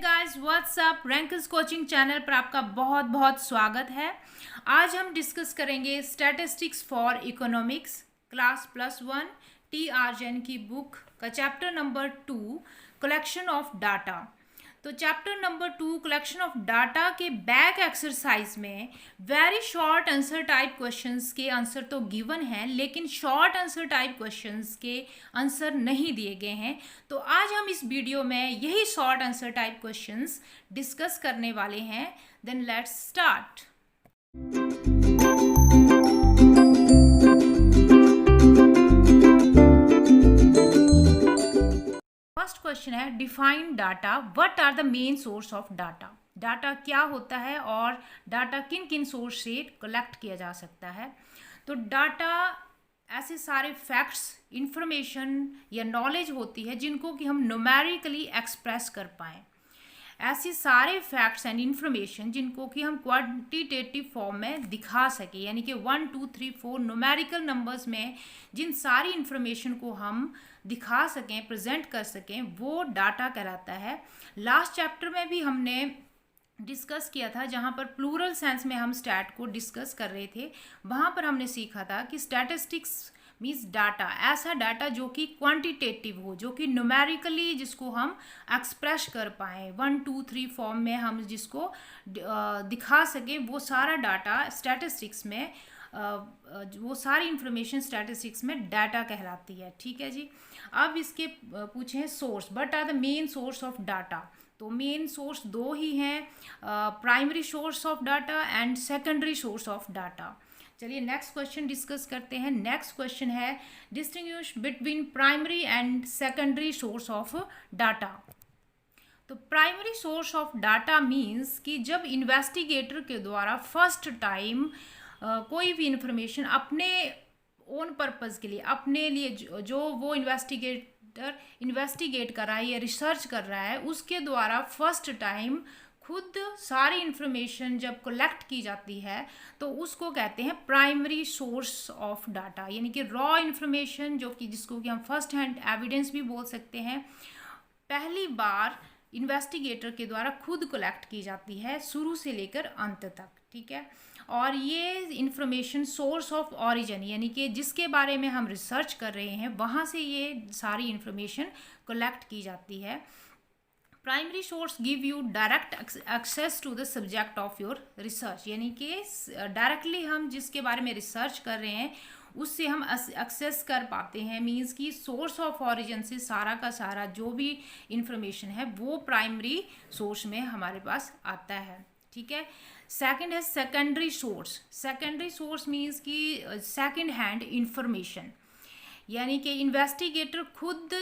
Guys what's up rankers coaching channel पर आपका बहुत बहुत स्वागत है। आज हम डिस्कस करेंगे statistics for economics class +1 T R Jain की बुक का chapter number 2 collection of data. तो chapter number 2 collection of data के बैक एक्सरसाइज में very short answer type questions के आंसर तो गिवन हैं, लेकिन शॉर्ट आंसर टाइप क्वेश्चंस के आंसर नहीं दिए गए हैं। तो आज हम इस वीडियो में यही short answer type questions discuss करने वाले हैं। Then let's start. First question है define data. What are the main source of data. Data क्या होता है और डाटा किन किन सोर्स से कलेक्ट किया जा सकता है। तो डाटा ऐसे सारे फैक्ट्स, इंफॉर्मेशन या नॉलेज होती है जिनको कि हम न्यूमेरिकली एक्सप्रेस कर पाएँ। ऐसे सारे फैक्ट्स एंड इंफॉर्मेशन जिनको कि हम क्वांटिटेटिव फॉर्म में दिखा सके, यानी कि 1 2 3 4 न्यूमेरिकल नंबर्स में जिन सारी इंफॉर्मेशन को हम दिखा सकें, प्रेजेंट कर सकें, वो डाटा कहलाता है। लास्ट चैप्टर में भी हमने डिस्कस किया था, जहाँ पर प्लूरल सेंस में हम स्टैट को डिस्कस कर रहे थे। वहाँ पर हमने सीखा था कि स्टैटिस्टिक्स मीन्स डाटा, ऐसा डाटा जो कि क्वांटिटेटिव हो, जो कि न्यूमेरिकली जिसको हम एक्सप्रेस कर पाएँ, 1 2 3 फॉर्म में हम जिसको दिखा सकें, वो सारा डाटा स्टैटिस्टिक्स में वो सारी इंफॉर्मेशन स्टैटिस्टिक्स में डाटा कहलाती है। ठीक है जी। अब इसके पूछे हैं source. What are the main source of data. तो मेन सोर्स दो ही हैं, primary source of data and secondary source of data. चलिए नेक्स्ट क्वेश्चन डिस्कस करते हैं। नेक्स्ट क्वेश्चन है distinguish between primary and secondary source of data. तो primary source of data means कि जब इन्वेस्टिगेटर के द्वारा फर्स्ट टाइम कोई भी इंफॉर्मेशन अपने ओन पर्पस के लिए, अपने लिए जो वो इन्वेस्टिगेटर इन्वेस्टिगेट कर रहा है या रिसर्च कर रहा है, उसके द्वारा फर्स्ट टाइम खुद सारी इंफॉर्मेशन जब कलेक्ट की जाती है तो उसको कहते हैं प्राइमरी सोर्स ऑफ डाटा, यानी कि रॉ इंफॉर्मेशन जो कि जिसको कि हम फर्स्ट हैंड एविडेंस भी बोल सकते हैं, पहली बार इन्वेस्टिगेटर के द्वारा खुद कलेक्ट की जाती है शुरू से लेकर अंत तक। ठीक है। और ये इंफॉर्मेशन सोर्स ऑफ ऑरिजिन, यानी कि जिसके बारे में हम रिसर्च कर रहे हैं वहाँ से ये सारी इंफॉर्मेशन कलेक्ट की जाती है। Primary source give you direct access to the subject of your research, यानी कि डायरेक्टली हम जिसके बारे में रिसर्च कर रहे हैं उससे हम एक्सेस कर पाते हैं। मीन्स कि सोर्स ऑफ ऑरिजिन से सारा का सारा जो भी इंफॉर्मेशन है वो प्राइमरी सोर्स में हमारे पास आता है। ठीक है। सेकंड है secondary source. Secondary source means कि सेकंड हैंड इंफॉर्मेशन, यानी कि इन्वेस्टिगेटर खुद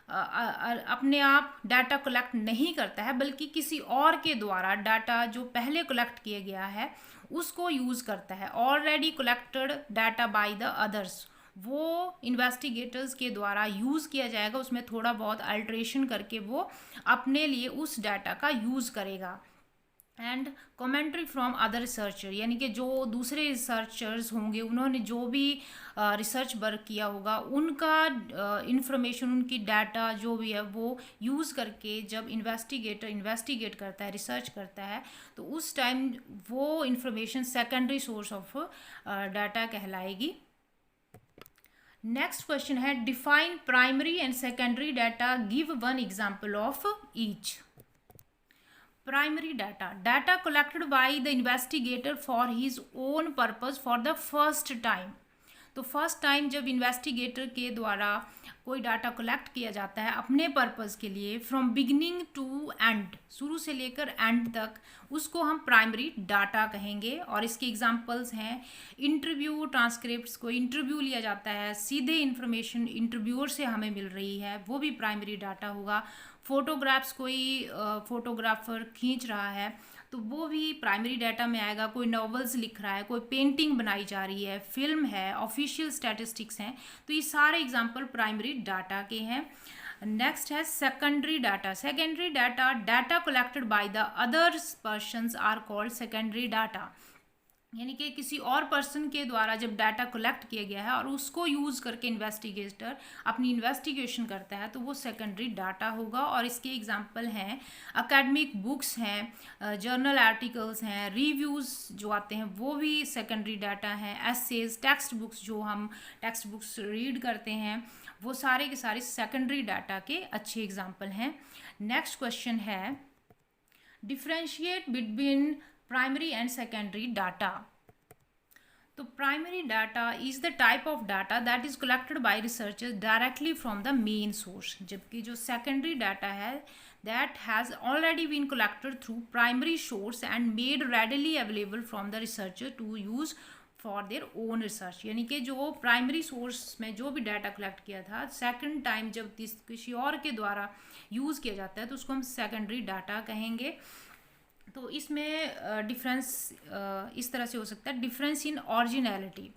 अपने आप डाटा कलेक्ट नहीं करता है, बल्कि किसी और के द्वारा डाटा जो पहले कलेक्ट किया गया है उसको यूज़ करता है। Already collected data bye the others वो इन्वेस्टिगेटर्स के द्वारा यूज़ किया जाएगा, उसमें थोड़ा बहुत अल्ट्रेशन करके वो अपने लिए उस डाटा का यूज़ करेगा। And commentary from other researcher, यानी कि जो दूसरे रिसर्चर्स होंगे उन्होंने जो भी रिसर्च वर्क किया होगा उनका इंफॉर्मेशन, उनकी डाटा जो भी है वो यूज़ करके जब इन्वेस्टिगेटर इन्वेस्टिगेट करता है, रिसर्च करता है, तो उस टाइम वो information secondary source of data कहलाएगी। नेक्स्ट क्वेश्चन है define primary and secondary data, give one example of each. Primary data, data collected by the investigator for his own purpose for the first time। तो first time जब investigator के द्वारा कोई data collect किया जाता है अपने पर्पस के लिए, फ्रॉम बिगिनिंग टू एंड, शुरू से लेकर एंड तक, उसको हम प्राइमरी डाटा कहेंगे। और इसके एग्जांपल्स हैं इंटरव्यू ट्रांसक्रिप्ट्स, कोई इंटरव्यू लिया जाता है, सीधे इंफॉर्मेशन इंटरव्यूअर से हमें मिल रही है, वो भी प्राइमरी डाटा होगा। फोटोग्राफ्स, कोई फोटोग्राफर खींच रहा है तो वो भी प्राइमरी डाटा में आएगा। कोई नॉवेल्स लिख रहा है, कोई पेंटिंग बनाई जा रही है, फिल्म है, ऑफिशियल स्टैटिस्टिक्स हैं, तो ये सारे एग्जांपल प्राइमरी डाटा के हैं। नेक्स्ट है secondary data. Secondary data, data collected by the others persons are called secondary data. यानी कि किसी और पर्सन के द्वारा जब डाटा कलेक्ट किया गया है और उसको यूज़ करके इन्वेस्टिगेटर अपनी इन्वेस्टिगेशन करता है तो वो सेकेंडरी डाटा होगा। और इसके एग्जांपल हैं एकेडमिक बुक्स हैं, जर्नल आर्टिकल्स हैं, रिव्यूज़ जो आते हैं वो भी सेकेंडरी डाटा हैं, एसेज, टेक्स्ट बुक्स जो हम टेक्स्ट बुक्स रीड करते हैं वो सारे के सारे सेकेंडरी डाटा के अच्छे एग्जाम्पल हैं। नेक्स्ट क्वेश्चन है differentiate between primary and secondary data. तो primary data is the type of data that is collected by researchers directly from the main source, जबकि जो सेकेंडरी डाटा है that has already been collected through primary source and made readily available from the researcher to use for their own research. यानी कि जो primary source में जो भी data collect किया था सेकंड टाइम जब किसी और के द्वारा यूज़ किया जाता है तो उसको हम सेकेंडरी डाटा कहेंगे। तो इसमें डिफरेंस इस तरह से हो सकता है, डिफरेंस इन ओरिजिनलिटी।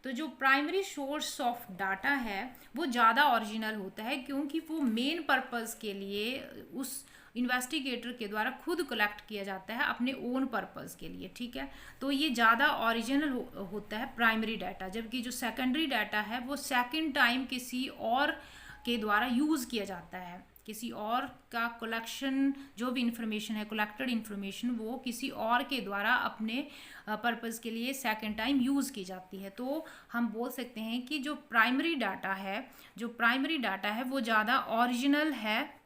तो जो प्राइमरी सोर्स ऑफ डाटा है वो ज़्यादा ओरिजिनल होता है क्योंकि वो मेन पर्पस के लिए उस इन्वेस्टिगेटर के द्वारा खुद कलेक्ट किया जाता है अपने ओन पर्पस के लिए, ठीक है। तो ये ज़्यादा ओरिजिनल होता है प्राइमरी डाटा, जबकि जो सेकेंडरी डाटा है वो सेकंड टाइम किसी और के द्वारा यूज़ किया जाता है, किसी और का कलेक्शन जो भी इंफॉर्मेशन है कलेक्टेड इंफॉर्मेशन वो किसी और के द्वारा अपने पर्पस के लिए सेकंड टाइम यूज़ की जाती है। तो हम बोल सकते हैं कि जो प्राइमरी डाटा है वो ज़्यादा ओरिजिनल है,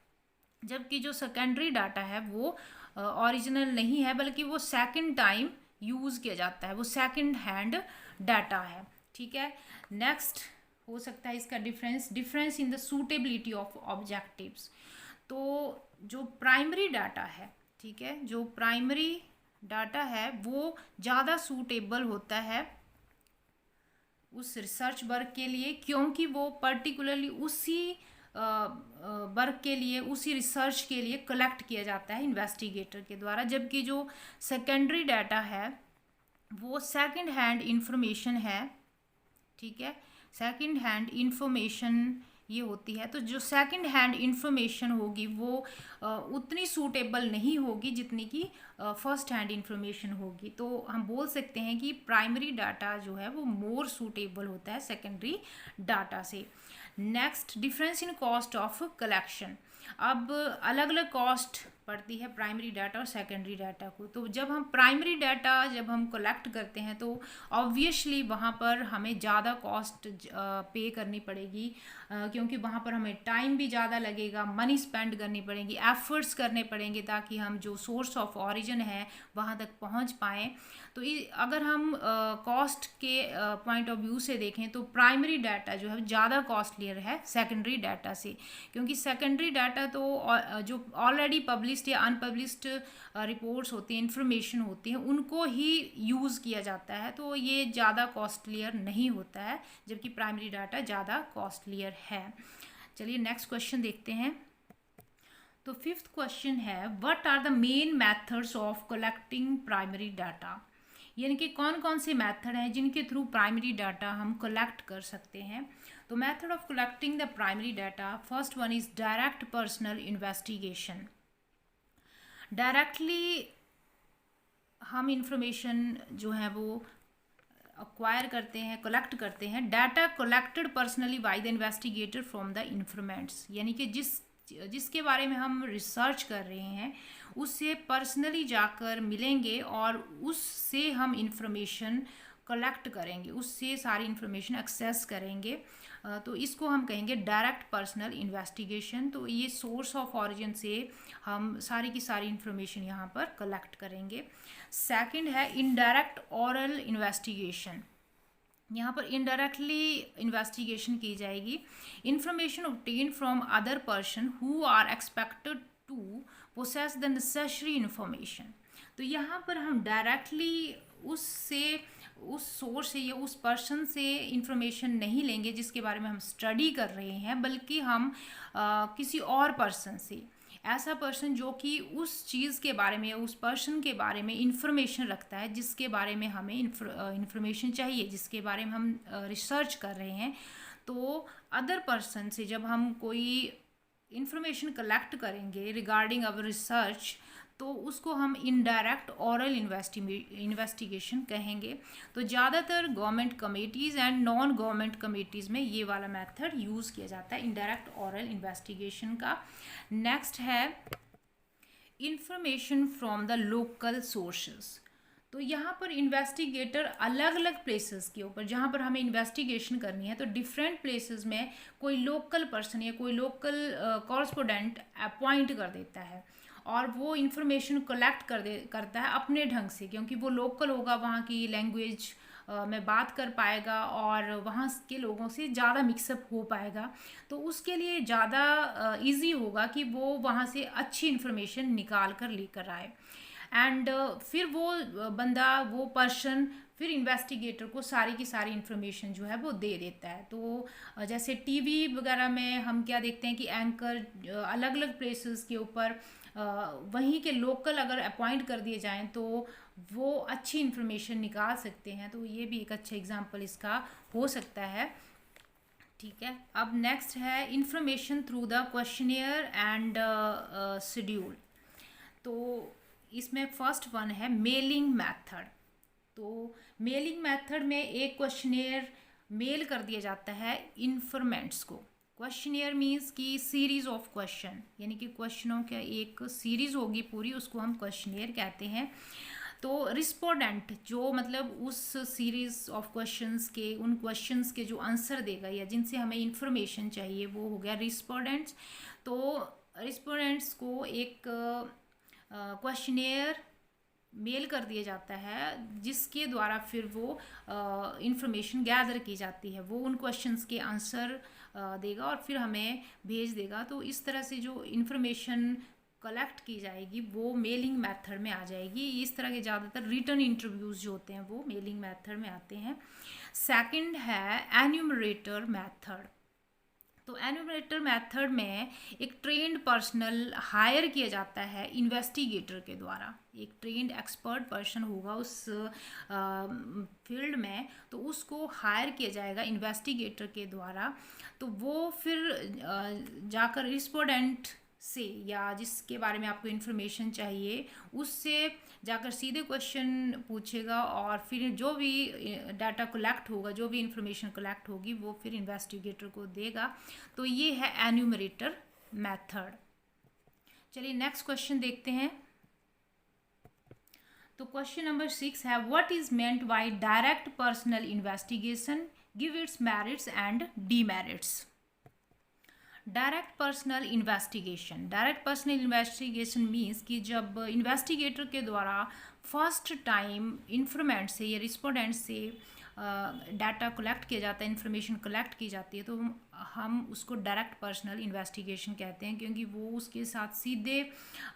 जबकि जो सेकेंडरी डाटा है वो ओरिजिनल नहीं है बल्कि वो सेकंड टाइम यूज़ किया जाता है, वो सेकंड हैंड डाटा है, ठीक है। नेक्स्ट हो सकता है इसका difference in the suitability of objectives. तो जो प्राइमरी डाटा है, ठीक है, जो प्राइमरी डाटा है वो ज़्यादा सूटेबल होता है उस रिसर्च वर्क के लिए क्योंकि वो पर्टिकुलरली उसी वर्क के लिए उसी रिसर्च के लिए कलेक्ट किया जाता है इन्वेस्टिगेटर के द्वारा, जबकि जो सेकेंडरी डाटा है वो सेकंड हैंड इंफॉर्मेशन है, ठीक है, सेकंड हैंड इंफॉर्मेशन ये होती है। तो जो सेकंड हैंड इंफॉर्मेशन होगी वो उतनी सूटेबल नहीं होगी जितनी कि फर्स्ट हैंड इंफॉर्मेशन होगी। तो हम बोल सकते हैं कि प्राइमरी डाटा जो है वो मोर सूटेबल होता है सेकेंडरी डाटा से। Next, difference in cost of collection. अब अलग अलग कॉस्ट पड़ती है प्राइमरी डाटा और सेकेंडरी डाटा को। तो जब हम प्राइमरी डाटा जब हम कलेक्ट करते हैं तो ऑब्वियसली वहाँ पर हमें ज़्यादा कॉस्ट पे करनी पड़ेगी क्योंकि वहाँ पर हमें टाइम भी ज़्यादा लगेगा, मनी स्पेंड करनी पड़ेगी, एफर्ट्स करने पड़ेंगे ताकि हम जो सोर्स ऑफ ओरिजिन है वहाँ तक पहुँच पाएँ। तो अगर हम कॉस्ट के पॉइंट ऑफ व्यू से देखें तो प्राइमरी डाटा जो है ज़्यादा कॉस्टलियर है सेकेंडरी डाटा से, क्योंकि सेकेंडरी डाटा तो जो ऑलरेडी पब्लिश्ड या अनपब्लिश्ड रिपोर्ट्स होती हैं, इंफॉर्मेशन होती हैं, उनको ही यूज़ किया जाता है, तो ये ज़्यादा कॉस्टलियर नहीं होता है, जबकि प्राइमरी डाटा ज़्यादा कॉस्टलियर है। चलिए नेक्स्ट क्वेश्चन देखते हैं। तो फिफ्थ क्वेश्चन है what are the main methods of collecting primary data, यानी कि कौन कौन से मेथड हैं जिनके थ्रू प्राइमरी डाटा हम कलेक्ट कर सकते हैं। तो method of collecting the primary data, first one is direct personal investigation. Directly हम इंफॉर्मेशन जो है वो अक्वायर करते हैं, कलेक्ट करते हैं। Data collected personally by the investigator from the informants, यानी कि जिसके बारे में हम रिसर्च कर रहे हैं उससे पर्सनली जाकर मिलेंगे और उससे हम इंफॉर्मेशन कलेक्ट करेंगे, उससे सारी इंफॉर्मेशन एक्सेस करेंगे। तो इसको हम कहेंगे डायरेक्ट पर्सनल इन्वेस्टिगेशन। तो ये सोर्स ऑफ ओरिजिन से हम सारी की सारी इंफॉर्मेशन यहाँ पर कलेक्ट करेंगे। सेकंड है इनडायरेक्ट ओरल इन्वेस्टिगेशन। यहाँ पर इनडायरेक्टली इन्वेस्टिगेशन की जाएगी। Information obtain from other person who are expected to possess the necessary information. तो यहाँ पर हम डायरेक्टली उस सोर्स से या उस पर्सन से इंफॉर्मेशन नहीं लेंगे जिसके बारे में हम स्टडी कर रहे हैं, बल्कि हम किसी और पर्सन से, ऐसा पर्सन जो कि उस चीज़ के बारे में या उस पर्सन के बारे में इंफॉर्मेशन रखता है जिसके बारे में हमें इंफॉर्मेशन चाहिए, जिसके बारे में हम रिसर्च कर रहे हैं। तो अदर पर्सन से जब हम कोई इंफॉर्मेशन कलेक्ट करेंगे रिगार्डिंग अवर रिसर्च तो उसको हम इनडायरेक्ट ऑरल इन्वेस्टिगेशन कहेंगे। तो ज़्यादातर government committees and non government committees में ये वाला मेथड यूज़ किया जाता है इनडायरेक्ट ऑरल इन्वेस्टिगेशन का। नेक्स्ट है information from the local sources. तो यहाँ पर इन्वेस्टिगेटर अलग अलग प्लेसेस के ऊपर, जहाँ पर हमें इन्वेस्टिगेशन करनी है, तो डिफरेंट प्लेसेस में कोई लोकल पर्सन या कोई लोकल कॉरस्पोंडेंट अपॉइंट कर देता है और वो इन्फॉर्मेशन कलेक्ट करता है अपने ढंग से, क्योंकि वो लोकल होगा, वहाँ की लैंग्वेज में बात कर पाएगा और वहाँ के लोगों से ज़्यादा मिक्सअप हो पाएगा। तो उसके लिए ज़्यादा इजी होगा कि वो वहाँ से अच्छी इन्फॉर्मेशन निकाल कर लेकर आए। एंड फिर वो बंदा, वो पर्सन फिर इन्वेस्टिगेटर को सारी की सारी इन्फॉर्मेशन जो है वो दे देता है। तो जैसे टीवी वगैरह में हम क्या देखते हैं कि एंकर अलग अलग प्लेसेस के ऊपर वहीं के लोकल अगर अपॉइंट कर दिए जाएं तो वो अच्छी इन्फॉर्मेशन निकाल सकते हैं। तो ये भी एक अच्छा एग्जांपल इसका हो सकता है। ठीक है, अब नेक्स्ट है information through the questionnaire and schedule. तो इसमें फर्स्ट वन है मेलिंग मेथड। तो मेलिंग मेथड में एक क्वेश्चनियर मेल कर दिया जाता है इन्फॉर्मेंट्स को। क्वेश्चनियर मीन्स कि सीरीज ऑफ क्वेश्चन, यानी कि क्वेश्चनों का एक सीरीज होगी पूरी, उसको हम क्वेश्चनियर कहते हैं। तो रिस्पोंडेंट जो मतलब उस सीरीज ऑफ क्वेश्चंस के, उन क्वेश्चंस के जो आंसर देगा या जिनसे हमें इंफॉर्मेशन चाहिए, वो हो गया रिस्पोंडेंट्स। तो रिस्पोंडेंट्स को एक क्वेश्चनियर मेल कर दिया जाता है जिसके द्वारा फिर वो इंफॉर्मेशन गैदर की जाती है। वो उन क्वेश्चंस के आंसर देगा और फिर हमें भेज देगा। तो इस तरह से जो इंफॉर्मेशन कलेक्ट की जाएगी वो मेलिंग मेथड में आ जाएगी। इस तरह के ज़्यादातर रिटर्न इंटरव्यूज़ जो होते हैं वो मेलिंग मेथड में आते हैं। सेकंड है एन्यूमरेटर मेथड। तो एन्यूमरेटर मेथड में एक ट्रेंड पर्सनल हायर किया जाता है इन्वेस्टिगेटर के द्वारा। एक ट्रेंड एक्सपर्ट पर्सन होगा उस फील्ड में, तो उसको हायर किया जाएगा इन्वेस्टिगेटर के द्वारा। तो वो फिर जाकर रिस्पोंडेंट से या जिसके बारे में आपको इन्फॉर्मेशन चाहिए उससे जाकर सीधे क्वेश्चन पूछेगा और फिर जो भी डाटा कलेक्ट होगा, जो भी इंफॉर्मेशन कलेक्ट होगी, वो फिर इन्वेस्टिगेटर को देगा। तो ये है एन्यूमरेटर मेथड। चलिए नेक्स्ट क्वेश्चन देखते हैं। तो क्वेश्चन नंबर 6 है what is meant bye direct personal investigation, give its merits and demerits. Direct personal investigation, direct personal investigation means कि जब इन्वेस्टिगेटर के द्वारा फर्स्ट टाइम इन्फॉर्मेंट से या रिस्पोंडेंट से डाटा कलेक्ट किया जाता है, इन्फॉर्मेशन कलेक्ट की जाती है, तो हम उसको डायरेक्ट पर्सनल इन्वेस्टिगेशन कहते हैं, क्योंकि वो उसके साथ सीधे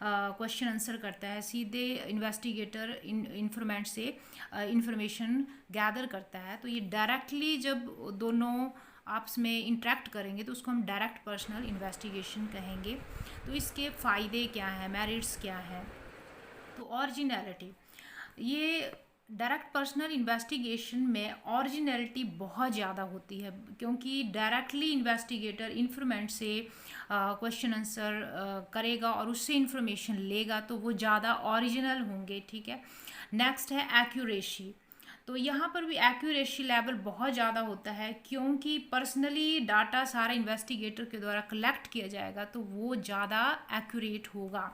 क्वेश्चन आंसर करता है, सीधे इन्वेस्टिगेटर इन्फॉर्मेंट से इन्फॉर्मेशन गैदर करता है। तो ये डायरेक्टली जब दोनों आपस में इंटरेक्ट करेंगे तो उसको हम डायरेक्ट पर्सनल इन्वेस्टिगेशन कहेंगे। तो इसके फ़ायदे क्या हैं, मेरिट्स क्या हैं। तो ओरिजिनलिटी, ये डायरेक्ट पर्सनल इन्वेस्टिगेशन में ओरिजिनलिटी बहुत ज़्यादा होती है, क्योंकि डायरेक्टली इन्वेस्टिगेटर इन्फॉर्मेंट से क्वेश्चन आंसर करेगा और उससे इन्फॉर्मेशन लेगा, तो वो ज़्यादा ओरिजिनल होंगे। ठीक है, नेक्स्ट है एक्यूरेसी। तो यहाँ पर भी एक्यूरेसी लेवल बहुत ज़्यादा होता है, क्योंकि पर्सनली डाटा सारा इन्वेस्टिगेटर के द्वारा कलेक्ट किया जाएगा, तो वो ज़्यादा एक्यूरेट होगा।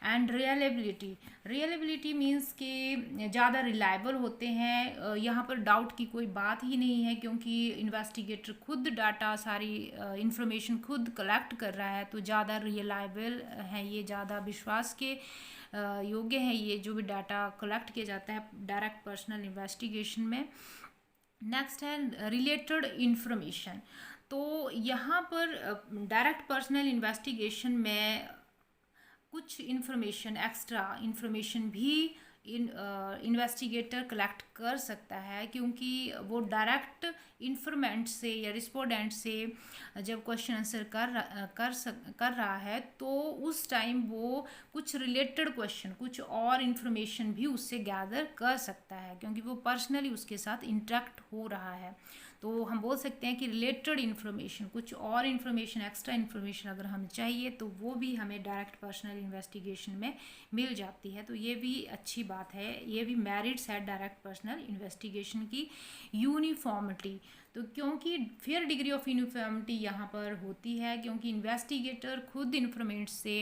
एंड रिलायबिलिटी, रिलायबिलिटी मीन्स कि ज़्यादा रिलायबल होते हैं। यहाँ पर डाउट की कोई बात ही नहीं है, क्योंकि इन्वेस्टिगेटर खुद डाटा सारी इंफॉर्मेशन खुद कलेक्ट कर रहा है, तो ज़्यादा रिलायबल है, ये ज़्यादा विश्वास के योग्य है ये जो भी डाटा कलेक्ट किया जाता है डायरेक्ट पर्सनल इन्वेस्टिगेशन में। नेक्स्ट है रिलेटेड इन्फॉर्मेशन। तो यहाँ पर डायरेक्ट पर्सनल इन्वेस्टिगेशन में कुछ इन्फॉर्मेशन, एक्स्ट्रा इन्फॉर्मेशन भी इन्वेस्टिगेटर कलेक्ट कर सकता है, क्योंकि वो डायरेक्ट इन्फॉर्मेंट से या रिस्पोंडेंट से जब क्वेश्चन आंसर कर रहा है, तो उस टाइम वो कुछ रिलेटेड क्वेश्चन, कुछ और इन्फॉर्मेशन भी उससे गैदर कर सकता है, क्योंकि वो पर्सनली उसके साथ इंटरेक्ट हो रहा है। तो हम बोल सकते हैं कि रिलेटेड इन्फॉर्मेशन, कुछ और इन्फॉर्मेशन, एक्स्ट्रा इन्फॉर्मेशन अगर हमें चाहिए तो वो भी हमें डायरेक्ट पर्सनल इन्वेस्टिगेशन में मिल जाती है। तो ये भी अच्छी बात है, ये भी मेरिट्स है डायरेक्ट पर्सनल इन्वेस्टिगेशन की। यूनिफॉर्मिटी, तो क्योंकि फिर डिग्री ऑफ यूनिफॉर्मिटी यहाँ पर होती है क्योंकि इन्वेस्टिगेटर खुद इन्फॉर्मेंट से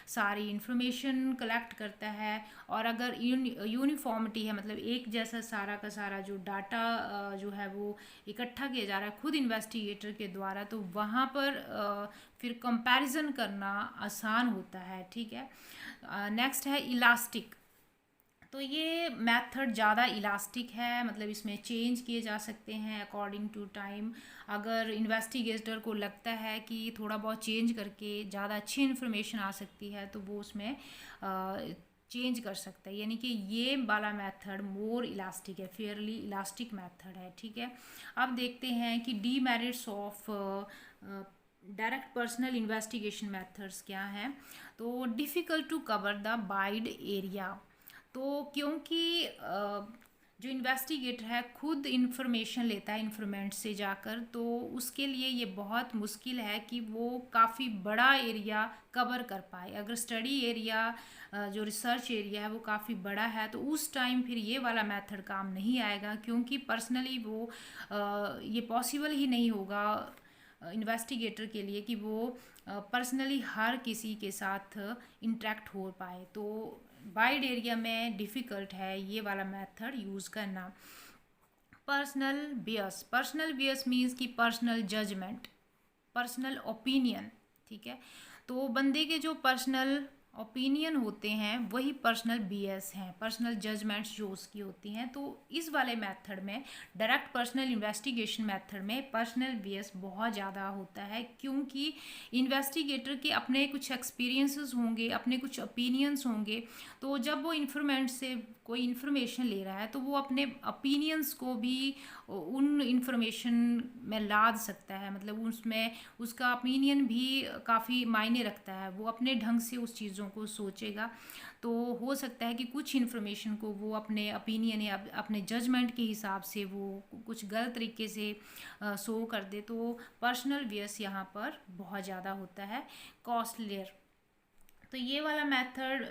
सारी इन्फॉर्मेशन कलेक्ट करता है, और अगर यूनिफॉर्मिटी है मतलब एक जैसा सारा का सारा जो डाटा जो है वो इकट्ठा किया जा रहा है खुद इन्वेस्टिगेटर के द्वारा, तो वहाँ पर फिर कंपैरिजन करना आसान होता है। ठीक है, नेक्स्ट है इलास्टिक। तो ये मेथड ज़्यादा इलास्टिक है, मतलब इसमें चेंज किए जा सकते हैं अकॉर्डिंग टू टाइम। अगर इन्वेस्टिगेटर को लगता है कि थोड़ा बहुत चेंज करके ज़्यादा अच्छी इन्फॉर्मेशन आ सकती है तो वो उसमें चेंज कर सकता है, यानी कि ये वाला मेथड मोर इलास्टिक है, फेयरली इलास्टिक मेथड है। ठीक है, अब देखते हैं कि demerits of direct personal investigation methods क्या हैं। तो difficult to cover the wide area, तो क्योंकि जो इन्वेस्टिगेटर है खुद इन्फॉर्मेशन लेता है इन्फॉर्मेंट से जाकर, तो उसके लिए ये बहुत मुश्किल है कि वो काफ़ी बड़ा एरिया कवर कर पाए। अगर स्टडी एरिया जो रिसर्च एरिया है वो काफ़ी बड़ा है तो उस टाइम फिर ये वाला मेथड काम नहीं आएगा, क्योंकि पर्सनली वो ये पॉसिबल ही नहीं होगा इन्वेस्टिगेटर के लिए कि वो पर्सनली हर किसी के साथ इंटरेक्ट हो पाए। तो वाइड एरिया में डिफ़िकल्ट है ये वाला मेथड यूज़ करना। पर्सनल बियस, पर्सनल बियस मीन्स कि पर्सनल जजमेंट, पर्सनल ओपिनियन। ठीक है, तो बंदे के जो पर्सनल ओपिनियन होते हैं वही पर्सनल बियस हैं, पर्सनल जजमेंट्स जो उसकी होती हैं। तो इस वाले मेथड में, डायरेक्ट पर्सनल इन्वेस्टिगेशन मेथड में पर्सनल बियस बहुत ज़्यादा होता है, क्योंकि इन्वेस्टिगेटर के अपने कुछ एक्सपीरियंसेस होंगे, अपने कुछ ओपिनियंस होंगे, तो जब वो इन्फॉर्मेंट से कोई इन्फॉर्मेशन ले रहा है तो वो अपने ओपिनियंस को भी उन इन्फॉर्मेशन में लाद सकता है, मतलब उसमें उसका ओपिनियन भी काफ़ी मायने रखता है, वो अपने ढंग से उस चीज़ों को सोचेगा। तो हो सकता है कि कुछ इन्फॉर्मेशन को वो अपने ओपिनियन या अपने जजमेंट के हिसाब से वो कुछ गलत तरीके से शो कर दे। तो पर्सनल बियस यहाँ पर बहुत ज़्यादा होता है। कॉस्टलियर, तो ये वाला मेथड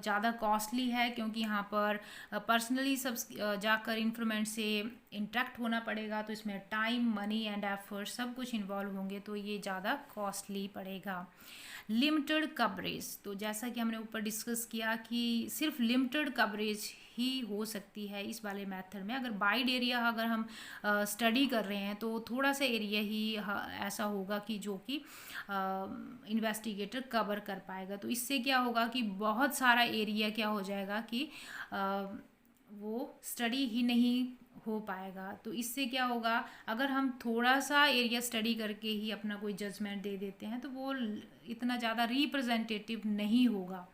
ज़्यादा कॉस्टली है क्योंकि यहाँ पर पर्सनली सब जाकर इन्फॉर्मेंट से इंटरेक्ट होना पड़ेगा, तो इसमें टाइम, मनी एंड एफर्ट सब कुछ इन्वॉल्व होंगे, तो ये ज़्यादा कॉस्टली पड़ेगा। लिमिटेड कवरेज, तो जैसा कि हमने ऊपर डिस्कस किया कि सिर्फ लिमिटेड कवरेज ही हो सकती है इस वाले मेथड में। अगर वाइड एरिया अगर हम स्टडी कर रहे हैं तो थोड़ा सा एरिया ही ऐसा होगा कि जो कि इन्वेस्टिगेटर कवर कर पाएगा। तो इससे क्या होगा कि बहुत सारा एरिया क्या हो जाएगा कि वो स्टडी ही नहीं हो पाएगा। तो इससे क्या होगा, अगर हम थोड़ा सा एरिया स्टडी करके ही अपना कोई जजमेंट दे देते हैं तो वो इतना ज़्यादा रिप्रेजेंटेटिव नहीं होगा।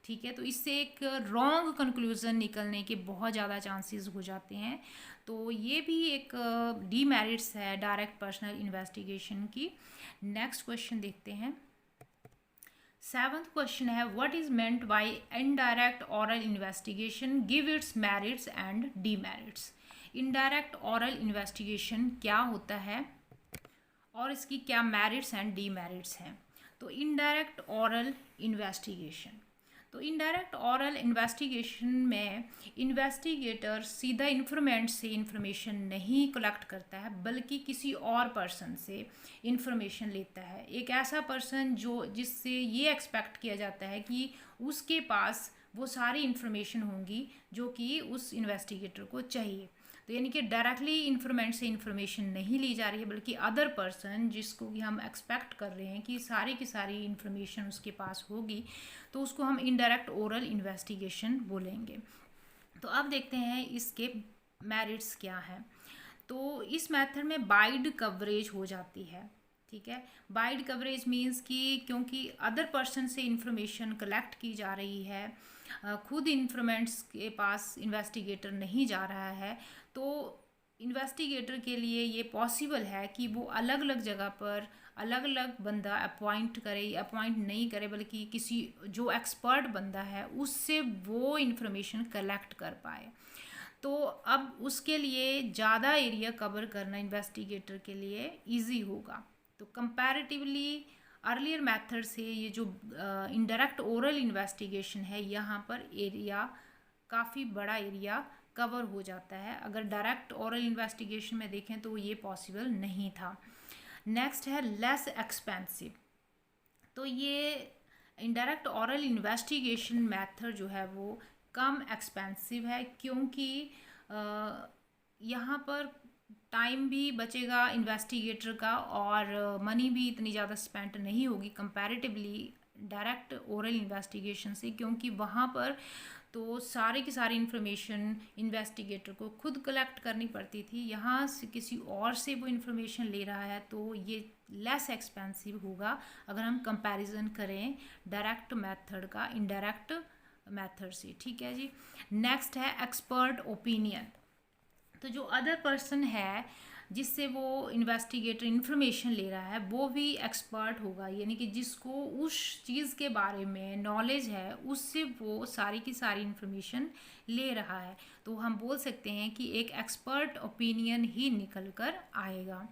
ठीक है, तो इससे एक रॉन्ग कंक्लूजन निकलने के बहुत ज़्यादा चांसेस हो जाते हैं। तो ये भी एक डीमेरिट्स है डायरेक्ट पर्सनल इन्वेस्टिगेशन की। नेक्स्ट क्वेश्चन देखते हैं। 7th क्वेश्चन है, what is meant by indirect oral investigation, give its merits and demerits. Indirect oral investigation क्या होता है और इसकी क्या मेरिट्स एंड डीमेरिट्स हैं। तो इनडायरेक्ट ऑरल इन्वेस्टिगेशन, तो इनडायरेक्ट ऑरल इन्वेस्टिगेशन में इन्वेस्टिगेटर सीधा इन्फॉर्मेंट से इंफॉर्मेशन नहीं कलेक्ट करता है बल्कि किसी और पर्सन से इंफॉर्मेशन लेता है। एक ऐसा पर्सन जो जिससे ये एक्सपेक्ट किया जाता है कि उसके पास वो सारी इन्फॉर्मेशन होंगी जो कि उस इन्वेस्टिगेटर को चाहिए। तो यानी कि डायरेक्टली इन्फॉर्मेंट से इन्फॉर्मेशन नहीं ली जा रही है बल्कि अदर पर्सन जिसको कि हम एक्सपेक्ट कर रहे हैं कि सारी की सारी इन्फॉर्मेशन उसके पास होगी, तो उसको हम इनडायरेक्ट ओरल इन्वेस्टिगेशन बोलेंगे। तो अब देखते हैं इसके मेरिट्स क्या हैं। तो इस मेथड में वाइड कवरेज हो जाती है। ठीक है, वाइड कवरेज मीन्स कि क्योंकि अदर पर्सन से इंफॉर्मेशन कलेक्ट की जा रही है, खुद इन्फॉर्मेंट्स के पास इन्वेस्टिगेटर नहीं जा रहा है, तो इन्वेस्टिगेटर के लिए ये पॉसिबल है कि वो अलग अलग जगह पर अलग अलग बंदा अपॉइंट करे, अपॉइंट नहीं करे बल्कि किसी जो एक्सपर्ट बंदा है उससे वो इन्फॉर्मेशन कलेक्ट कर पाए। तो अब उसके लिए ज़्यादा एरिया कवर करना इन्वेस्टिगेटर के लिए इजी होगा। तो कंपैरेटिवली अर्लियर मेथड से ये जो इनडायरेक्ट ओरल इन्वेस्टिगेशन है, यहाँ पर एरिया काफ़ी बड़ा एरिया कवर हो जाता है। अगर डायरेक्ट ओरल इन्वेस्टिगेशन में देखें तो ये पॉसिबल नहीं था। नेक्स्ट है लेस एक्सपेंसिव। तो ये इनडायरेक्ट ओरल इन्वेस्टिगेशन मेथड जो है वो कम एक्सपेंसिव है, क्योंकि यहाँ पर टाइम भी बचेगा इन्वेस्टिगेटर का और मनी भी इतनी ज़्यादा स्पेंड नहीं होगी कंपैरेटिवली डायरेक्ट ओरल इन्वेस्टिगेशन से, क्योंकि वहाँ पर तो सारी की सारी इन्फॉर्मेशन इन्वेस्टिगेटर को खुद कलेक्ट करनी पड़ती थी। यहाँ से किसी और से वो इन्फॉर्मेशन ले रहा है, तो ये लेस एक्सपेंसिव होगा अगर हम कंपैरिजन करें डायरेक्ट मेथड का इनडायरेक्ट मेथड से। ठीक है जी। नेक्स्ट है एक्सपर्ट ओपिनियन। तो जो अदर पर्सन है जिससे वो इन्वेस्टिगेटर इन्फॉर्मेशन ले रहा है वो भी एक्सपर्ट होगा, यानी कि जिसको उस चीज़ के बारे में नॉलेज है, उससे वो सारी की सारी इन्फॉर्मेशन ले रहा है। तो हम बोल सकते हैं कि एक एक्सपर्ट ओपिनियन ही निकल कर आएगा।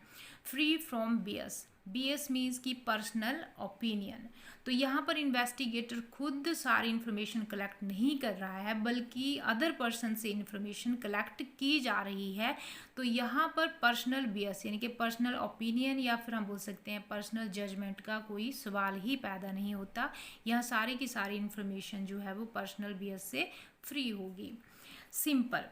Free from bias. Bias means की पर्सनल ओपिनियन। तो यहाँ पर इन्वेस्टिगेटर खुद सारी इन्फॉर्मेशन कलेक्ट नहीं कर रहा है, बल्कि अदर पर्सन से इन्फॉर्मेशन कलेक्ट की जा रही है। तो यहाँ पर पर्सनल बियस यानी कि पर्सनल ओपिनियन या फिर हम बोल सकते हैं पर्सनल जजमेंट का कोई सवाल ही पैदा नहीं होता। यहाँ सारी की सारी इन्फॉर्मेशन जो है वो पर्सनल बियस से फ्री होगी। सिंपल।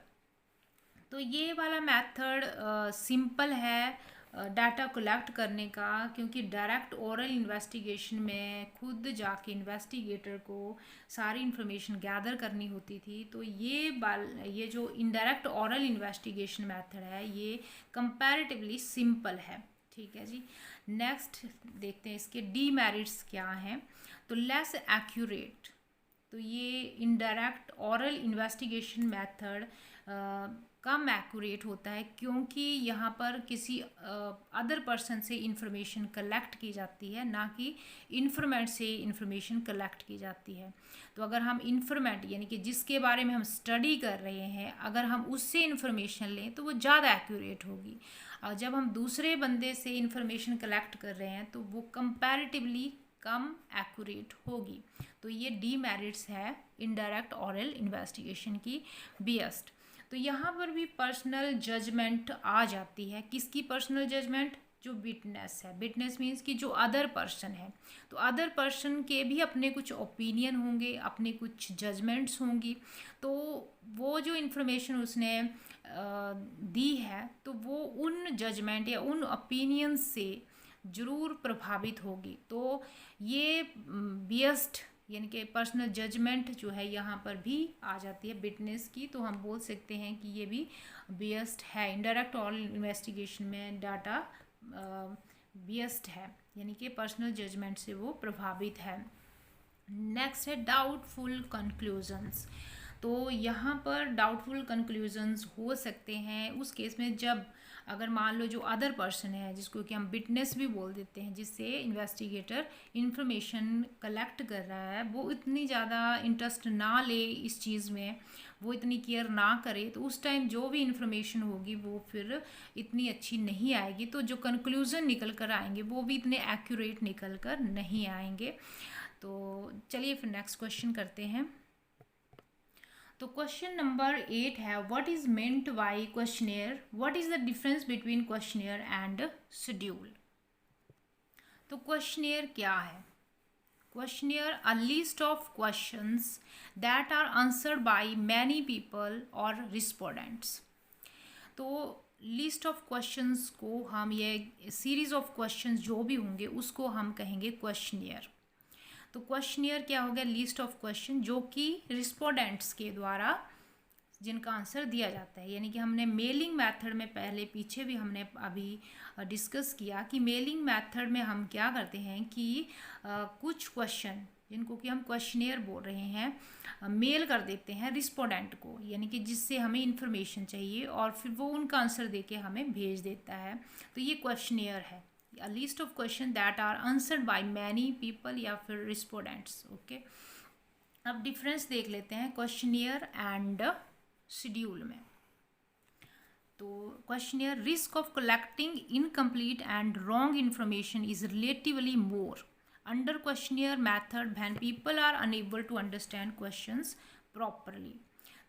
तो ये वाला मेथड सिंपल है डाटा कलेक्ट करने का, क्योंकि डायरेक्ट ओरल इन्वेस्टिगेशन में खुद जाके इन्वेस्टिगेटर को सारी इन्फॉर्मेशन गैदर करनी होती थी। तो ये जो इनडायरेक्ट ओरल इन्वेस्टिगेशन मेथड है ये कंपैरेटिवली सिंपल है। ठीक है जी। नेक्स्ट देखते हैं इसके डीमेरिट्स क्या हैं। तो लेस एक्यूरेट। तो ये इनडायरेक्ट ओरल इन्वेस्टिगेशन मेथड कम एक्यूरेट होता है, क्योंकि यहाँ पर किसी अदर पर्सन से इंफॉर्मेशन कलेक्ट की जाती है, ना कि इन्फॉर्मेंट से इंफॉर्मेशन कलेक्ट की जाती है। तो अगर हम इन्फॉर्मेंट यानी कि जिसके बारे में हम स्टडी कर रहे हैं, अगर हम उससे इंफॉर्मेशन लें तो वो ज़्यादा एक्यूरेट होगी। और जब हम दूसरे बंदे से इंफॉर्मेशन कलेक्ट कर रहे हैं तो वो कंपैरेटिवली कम एक्यूरेट होगी। तो ये डीमेरिट्स है इनडायरेक्ट ओरल इन्वेस्टिगेशन की। बियस्ड। तो यहाँ पर भी पर्सनल जजमेंट आ जाती है। किसकी पर्सनल जजमेंट? जो विटनेस है। विटनेस मीन्स कि जो अदर पर्सन है, तो अदर पर्सन के भी अपने कुछ ओपिनियन होंगे, अपने कुछ जजमेंट्स होंगी। तो वो जो इन्फॉर्मेशन उसने दी है तो वो उन जजमेंट या उन ओपिनियन से ज़रूर प्रभावित होगी। तो ये बियस्ड यानी कि पर्सनल जजमेंट जो है यहाँ पर भी आ जाती है विटनेस की। तो हम बोल सकते हैं कि ये भी बियस्ड है। इनडायरेक्ट ओरल इन्वेस्टिगेशन में डाटा बियस्ड है, यानी कि पर्सनल जजमेंट से वो प्रभावित है। नेक्स्ट है डाउटफुल कंक्लूजन्स। तो यहाँ पर डाउटफुल कंक्लूजन्स हो सकते हैं उस केस में जब अगर मान लो जो अदर पर्सन है, जिसको कि हम विटनेस भी बोल देते हैं, जिससे इन्वेस्टिगेटर इंफॉर्मेशन कलेक्ट कर रहा है, वो इतनी ज़्यादा इंटरेस्ट ना ले इस चीज़ में, वो इतनी केयर ना करे, तो उस टाइम जो भी इंफॉर्मेशन होगी वो फिर इतनी अच्छी नहीं आएगी। तो जो कंक्लूज़न निकल कर आएंगे वो भी इतने एक्यूरेट निकल कर नहीं आएंगे। तो चलिए फिर नेक्स्ट क्वेश्चन करते हैं। तो क्वेश्चन नंबर 8 है what is meant by questionnaire, what is the difference between questionnaire and schedule. तो क्वेश्चनियर क्या है? Questionnaire a list of questions that are answered by many people और रिस्पोंडेंट्स। तो लिस्ट ऑफ क्वेश्चंस को हम, ये series of questions जो भी होंगे उसको हम कहेंगे क्वेश्चनियर। तो क्वेश्चनियर क्या हो गया? लिस्ट ऑफ क्वेश्चन जो कि रिस्पोंडेंट्स के द्वारा जिनका आंसर दिया जाता है। यानी कि हमने मेलिंग मेथड में पहले पीछे भी हमने अभी डिस्कस किया कि मेलिंग मेथड में हम क्या करते हैं कि कुछ क्वेश्चन जिनको कि हम क्वेश्चनियर बोल रहे हैं मेल कर देते हैं रिस्पोंडेंट को, यानी कि जिससे हमें इंफॉर्मेशन चाहिए और फिर वो उनका आंसर देके हमें भेज देता है। तो ये क्वेश्चनियर है, a list of questions that are answered by many people या फिर रिस्पोंडेंट्स। ओके, अब डिफरेंस देख लेते हैं क्वेश्चनियर एंड शेड्यूल में। तो questionnaire, risk of collecting incomplete and wrong information is relatively more under questionnaire method when people are unable to understand questions properly.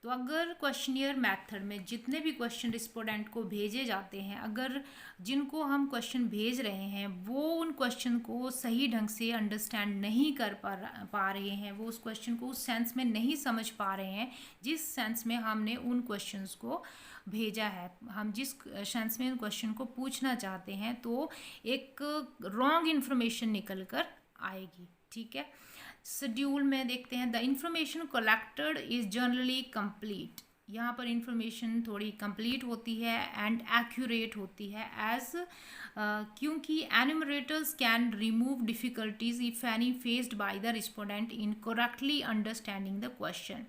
तो अगर क्वेश्चनियर मेथड में जितने भी क्वेश्चन रिस्पोंडेंट को भेजे जाते हैं, अगर जिनको हम क्वेश्चन भेज रहे हैं वो उन क्वेश्चन को सही ढंग से अंडरस्टैंड नहीं कर पा रहे हैं, वो उस क्वेश्चन को उस सेंस में नहीं समझ पा रहे हैं जिस सेंस में हमने उन क्वेश्चंस को भेजा है, हम जिस सेंस में उन क्वेश्चन को पूछना चाहते हैं, तो एक रॉन्ग इन्फॉर्मेशन निकल कर आएगी। ठीक है, शेड्यूल में देखते हैं, the information collected is generally complete. यहाँ पर इंफॉर्मेशन थोड़ी कंप्लीट होती है एंड एक्यूरेट होती है एज क्योंकि enumerators can remove difficulties if any faced by the respondent in correctly understanding the question.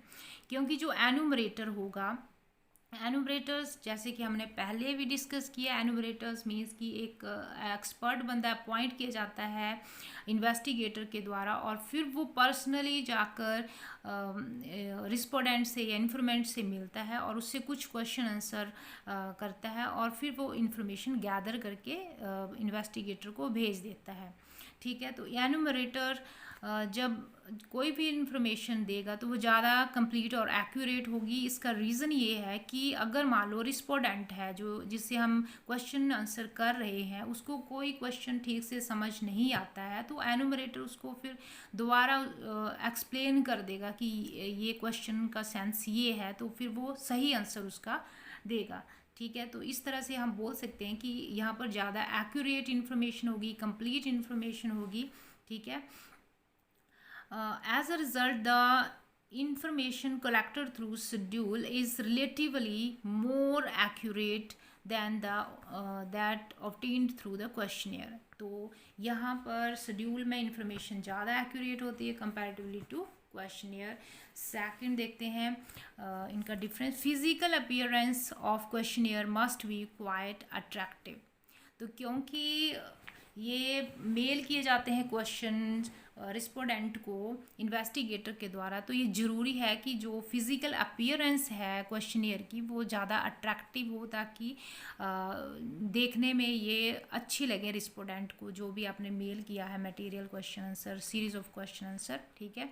क्योंकि जो एनुमरेटर होगा, एनुमरेटर्स जैसे कि हमने पहले भी डिस्कस किया, एनुमरेटर्स मीन्स कि एक एक्सपर्ट बंदा अपॉइंट किया जाता है इन्वेस्टिगेटर के द्वारा और फिर वो पर्सनली जाकर रिस्पोंडेंट से या इन्फॉर्मेंट से मिलता है और उससे कुछ क्वेश्चन आंसर करता है और फिर वो इन्फॉर्मेशन गैदर करके इन्वेस्टिगेटर को भेज देता है। ठीक है, तो एनुमरेटर जब कोई भी इंफॉर्मेशन देगा तो वो ज़्यादा कंप्लीट और एक्यूरेट होगी। इसका रीज़न ये है कि अगर मान लो रिस्पोंडेंट है जो जिससे हम क्वेश्चन आंसर कर रहे हैं, उसको कोई क्वेश्चन ठीक से समझ नहीं आता है, तो एनुमरेटर उसको फिर दोबारा एक्सप्लेन कर देगा कि ये क्वेश्चन का सेंस ये है, तो फिर वो सही आंसर उसका देगा। ठीक है, तो इस तरह से हम बोल सकते हैं कि यहाँ पर ज़्यादा एक्यूरेट इन्फॉर्मेशन होगी, कंप्लीट इन्फॉर्मेशन होगी। ठीक है, as a result the information collected through schedule is relatively more accurate than the that obtained through the questionnaire। तो यहाँ पर शेड्यूल में इंफॉर्मेशन ज़्यादा एक्यूरेट होती है कंपैरेटिवली टू क्वेश्चनियर। सेकंड देखते हैं इनका difference, physical appearance of questionnaire must be quite attractive. तो क्योंकि ये मेल किए जाते हैं क्वेश्चन रिस्पोंडेंट को इन्वेस्टिगेटर के द्वारा, तो ये ज़रूरी है कि जो फिज़िकल अपीयरेंस है क्वेश्चनियर की वो ज़्यादा अट्रैक्टिव हो, ताकि देखने में ये अच्छी लगे रिस्पोंडेंट को, जो भी आपने मेल किया है material question answer, series of question answer. ठीक है,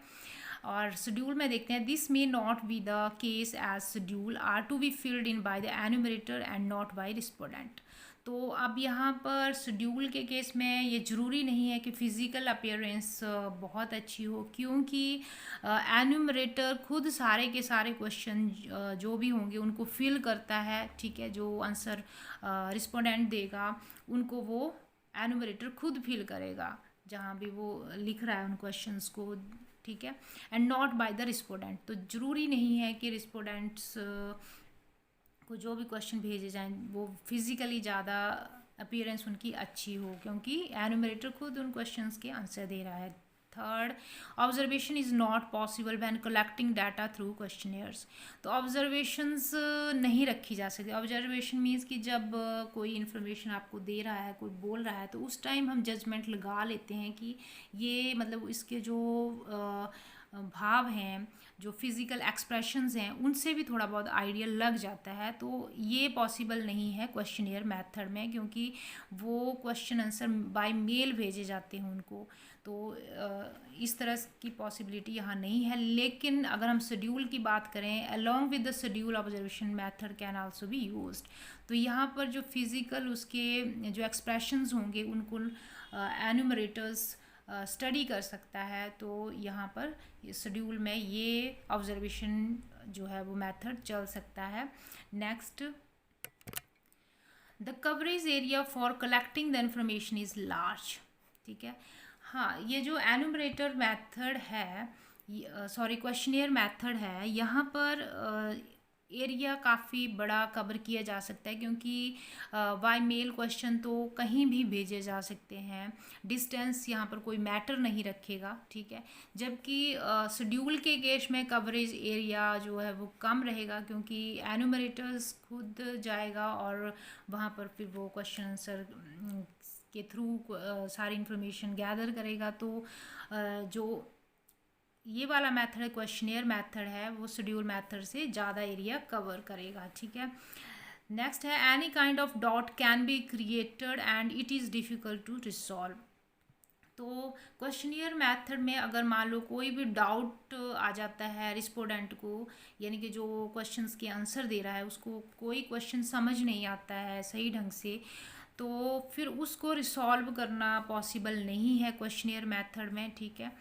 और शेड्यूल में देखते हैं, this may not be the case as schedule are to be filled in by the enumerator and not by respondent. तो अब यहाँ पर शेड्यूल के केस में ये ज़रूरी नहीं है कि फ़िज़िकल अपीयरेंस बहुत अच्छी हो, क्योंकि एनुमरेटर खुद सारे के सारे क्वेश्चन जो भी होंगे उनको फिल करता है। ठीक है, जो आंसर रिस्पोंडेंट देगा उनको वो एनुमरेटर खुद फिल करेगा जहाँ भी वो लिख रहा है उन क्वेश्चंस को। ठीक है, and not bye the respondent. तो ज़रूरी नहीं है कि रिस्पोंडेंट्स को जो भी क्वेश्चन भेजे जाएं वो फिज़िकली ज़्यादा अपीयरेंस उनकी अच्छी हो, क्योंकि एनुमरेटर खुद उन क्वेश्चंस के आंसर दे रहा है। Third, observation is not possible when collecting data through questionnaires. तो ऑब्जर्वेशंस नहीं रखी जा सकती। ऑब्जर्वेशन मीन्स कि जब कोई इन्फॉर्मेशन आपको दे रहा है, कोई बोल रहा है, तो उस टाइम हम जजमेंट लगा लेते हैं कि ये मतलब इसके जो भाव हैं, जो फिज़िकल एक्सप्रेशंस हैं, उनसे भी थोड़ा बहुत आइडिया लग जाता है। तो ये पॉसिबल नहीं है क्वेश्चनियर मेथड में, क्योंकि वो क्वेश्चन आंसर बाय मेल भेजे जाते हैं उनको, तो इस तरह की पॉसिबिलिटी यहाँ नहीं है। लेकिन अगर हम शेड्यूल की बात करें, along with the schedule observation method can also be used. तो यहाँ पर जो फिज़िकल उसके जो एक्सप्रेशंस होंगे उनको एनुमरेटर्स स्टडी कर सकता है। तो यहाँ पर शेड्यूल में ये ऑब्जर्वेशन जो है वो मेथड चल सकता है। Next, the coverage area for collecting the information is large. ठीक है, हाँ, ये जो एनुमरेटर मेथड है, सॉरी क्वेश्चनियर मेथड है, यहाँ पर एरिया काफ़ी बड़ा कवर किया जा सकता है, क्योंकि बाय मेल क्वेश्चन तो कहीं भी भेजे जा सकते हैं, डिस्टेंस यहाँ पर कोई मैटर नहीं रखेगा। ठीक है, जबकि शेड्यूल के केस में कवरेज एरिया जो है वो कम रहेगा, क्योंकि एनुमरेटर्स खुद जाएगा और वहाँ पर फिर वो क्वेश्चन आंसर के थ्रू सारी इन्फॉर्मेशन गैदर करेगा। तो जो ये वाला मेथड है, क्वेश्चनियर मेथड है, वो शेड्यूल मेथड से ज़्यादा एरिया कवर करेगा। ठीक है, नेक्स्ट है any kind of doubt can be created and it is difficult to resolve. तो क्वेश्चनियर मेथड में अगर मान लो कोई भी डाउट आ जाता है रिस्पोंडेंट को, यानी कि जो क्वेश्चंस के आंसर दे रहा है उसको कोई क्वेश्चन समझ नहीं आता है सही ढंग से, तो फिर उसको रिसॉल्व करना पॉसिबल नहीं है क्वेश्चनियर मेथड में, ठीक है।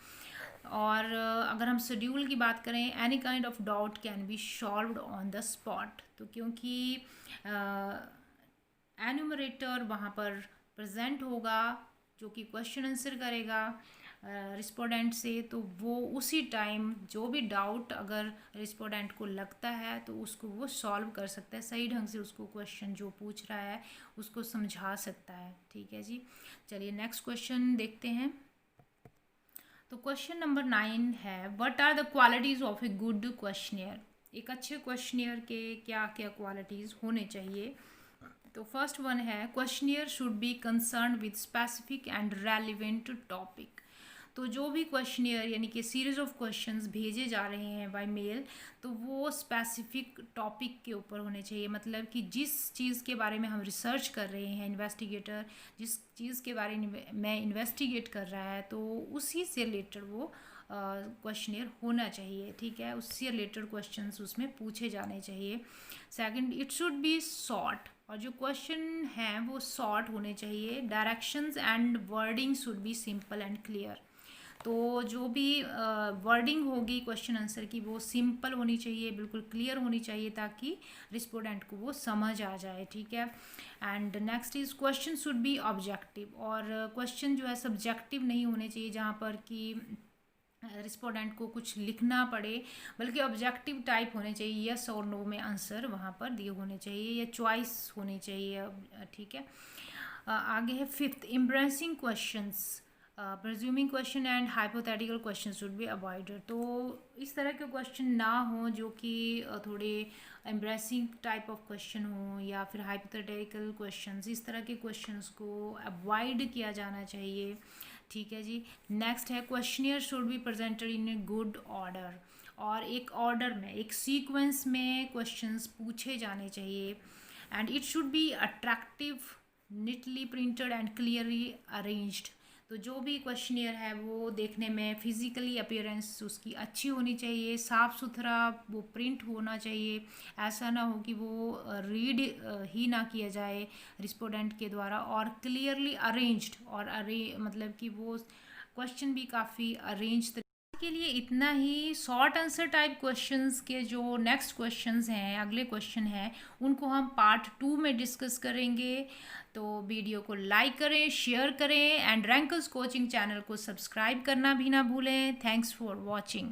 और अगर हम शेड्यूल की बात करें, any kind of doubt can B solved on the spot. तो क्योंकि एन्यूमरेटर वहाँ पर प्रेजेंट होगा जो कि क्वेश्चन आंसर करेगा रिस्पोंडेंट से, तो वो उसी टाइम जो भी डाउट अगर रिस्पोंडेंट को लगता है तो उसको वो सॉल्व कर सकता है, सही ढंग से उसको क्वेश्चन जो पूछ रहा है उसको समझा सकता है, ठीक है जी। चलिए नेक्स्ट क्वेश्चन देखते हैं। तो क्वेश्चन नंबर 9 है, what are the qualities of a good questionnaire. एक अच्छे क्वेश्चनियर के क्या क्या क्वालिटीज़ होने चाहिए। तो फर्स्ट वन है, questionnaire should be concern with specific and relevant topic. तो जो भी क्वेश्चनियर यानी कि सीरीज ऑफ क्वेश्चंस भेजे जा रहे हैं बाय मेल, तो वो स्पेसिफिक टॉपिक के ऊपर होने चाहिए। मतलब कि जिस चीज़ के बारे में हम रिसर्च कर रहे हैं, इन्वेस्टिगेटर जिस चीज़ के बारे में इन्वेस्टिगेट कर रहा है, तो उसी से रिलेटेड वो क्वेश्चनियर होना चाहिए, ठीक है। उससे रिलेटेड क्वेश्चंस उसमें पूछे जाने चाहिए। Second, it should be short, और जो क्वेश्चन हैं वो शॉर्ट होने चाहिए। Directions and wording should be simple and clear. तो जो भी वर्डिंग होगी क्वेश्चन आंसर की वो सिंपल होनी चाहिए, बिल्कुल क्लियर होनी चाहिए, ताकि रिस्पोंडेंट को वो समझ आ जाए, ठीक है। And next is question should B objective, और क्वेश्चन जो है सब्जेक्टिव नहीं होने चाहिए जहाँ पर कि रिस्पोंडेंट को कुछ लिखना पड़े, बल्कि ऑब्जेक्टिव टाइप होने चाहिए, यस और नो में आंसर वहाँ पर दिए होने चाहिए, या चॉइस होनी चाहिए, ठीक है। आगे है fifth, embarrassing questions, presuming question and hypothetical question should be avoided. तो इस तरह के क्वेश्चन ना हो जो कि थोड़े एम्ब्रेसिंग टाइप ऑफ क्वेश्चन हो, या फिर हाइपोथेटिकल क्वेश्चंस, इस तरह के क्वेश्चंस को अवॉइड किया जाना चाहिए, ठीक है जी। नेक्स्ट है, questionnaire should be presented in a good order, और एक ऑर्डर में, एक सीक्वेंस में क्वेश्चंस पूछे जाने चाहिए। And it should be attractive, neatly printed and clearly arranged. तो जो भी क्वेश्चनियर है वो देखने में फिजिकली अपीयरेंस उसकी अच्छी होनी चाहिए, साफ़ सुथरा वो प्रिंट होना चाहिए। ऐसा ना हो कि वो रीड ही ना किया जाए रिस्पोंडेंट के द्वारा, और क्लियरली अरेंज्ड, और मतलब कि वो क्वेश्चन भी काफ़ी अरेंज के लिए। इतना ही। शॉर्ट आंसर टाइप क्वेश्चंस के जो नेक्स्ट क्वेश्चंस हैं, अगले क्वेश्चन हैं, उनको हम पार्ट 2 में डिस्कस करेंगे। तो वीडियो को लाइक करें, शेयर करें, एंड रैंकर्स कोचिंग चैनल को सब्सक्राइब करना भी ना भूलें। Thanks for watching.